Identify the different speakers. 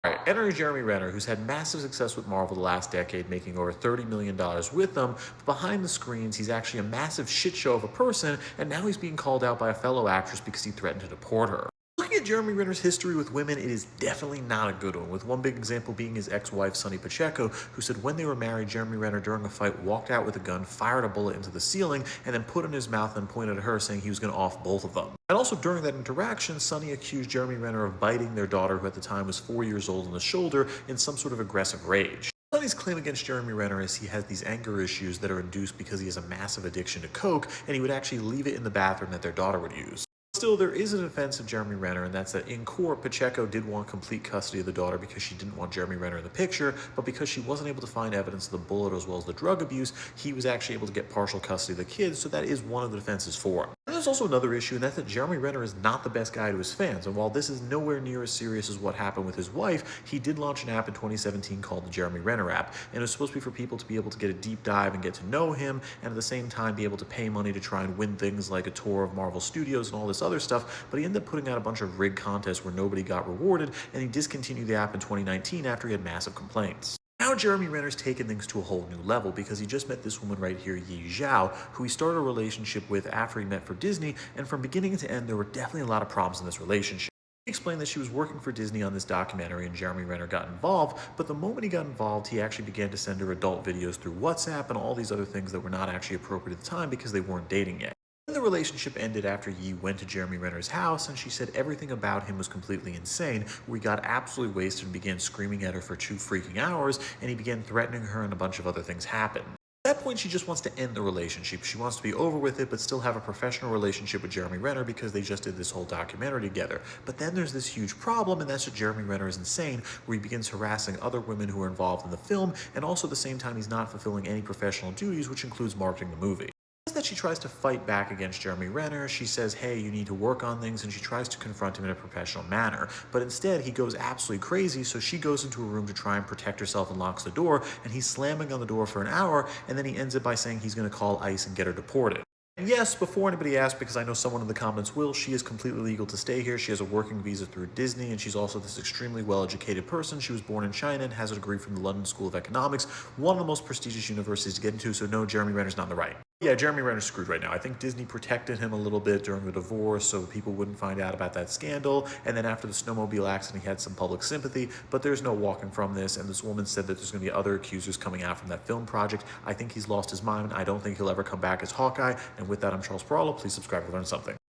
Speaker 1: Right. Enter Jeremy Renner, who's had massive success with Marvel the last decade, making over $30 million with them. But behind the screens, he's actually a massive shit show of a person, and now he's being called out by a fellow actress because he threatened to deport her. Looking at Jeremy Renner's history with women, it is definitely not a good one, with one big example being his ex-wife, Sonny Pacheco, who said when they were married, Jeremy Renner, during a fight, walked out with a gun, fired a bullet into the ceiling, and then put it in his mouth and pointed at her, saying he was going to off both of them. And also during that interaction, Sonny accused Jeremy Renner of biting their daughter, who at the time was 4 years old, in the shoulder in some sort of aggressive rage. Sonny's claim against Jeremy Renner is he has these anger issues that are induced because he has a massive addiction to coke, and he would actually leave it in the bathroom that their daughter would use. Still, there is a defense of Jeremy Renner, and that's that in court, Pacheco did want complete custody of the daughter because she didn't want Jeremy Renner in the picture, but because she wasn't able to find evidence of the bullet as well as the drug abuse, he was actually able to get partial custody of the kids, so that is one of the defenses for him. And there's also another issue, and that's that Jeremy Renner is not the best guy to his fans, and while this is nowhere near as serious as what happened with his wife, he did launch an app in 2017 called the Jeremy Renner app, and it was supposed to be for people to be able to get a deep dive and get to know him, and at the same time be able to pay money to try and win things like a tour of Marvel Studios and all this other stuff, but he ended up putting out a bunch of rigged contests where nobody got rewarded, and he discontinued the app in 2019 after he had massive complaints. Now Jeremy Renner's taken things to a whole new level because he just met this woman right here, Yi Zhao, who he started a relationship with after he met for Disney, and from beginning to end there were definitely a lot of problems in this relationship. He explained that she was working for Disney on this documentary and Jeremy Renner got involved, but the moment he got involved, he actually began to send her adult videos through WhatsApp and all these other things that were not actually appropriate at the time because they weren't dating yet. The relationship ended after Yi went to Jeremy Renner's house, and she said everything about him was completely insane, where he got absolutely wasted and began screaming at her for 2 freaking hours, and he began threatening her, and a bunch of other things happened. At that point, she just wants to end the relationship. She wants to be over with it, but still have a professional relationship with Jeremy Renner because they just did this whole documentary together. But then there's this huge problem, and that's that Jeremy Renner is insane, where he begins harassing other women who are involved in the film, and also at the same time, he's not fulfilling any professional duties, which includes marketing the movie. That she tries to fight back against Jeremy Renner. She says, hey, you need to work on things, and she tries to confront him in a professional manner. But instead, he goes absolutely crazy, so she goes into a room to try and protect herself and locks the door, and he's slamming on the door for an hour, and then he ends it by saying he's going to call ICE and get her deported. And yes, before anybody asks, because I know someone in the comments will, she is completely legal to stay here. She has a working visa through Disney, and she's also this extremely well-educated person. She was born in China and has a degree from the London School of Economics, one of the most prestigious universities to get into, so no, Jeremy Renner's not in the right. Yeah, Jeremy Renner's screwed right now. I think Disney protected him a little bit during the divorce so people wouldn't find out about that scandal, and then after the snowmobile accident, he had some public sympathy, but there's no walking from this, and this woman said that there's going to be other accusers coming out from that film project. I think he's lost his mind. I don't think he'll ever come back as Hawkeye, and with that, I'm Charles Peralta. Please subscribe to learn something.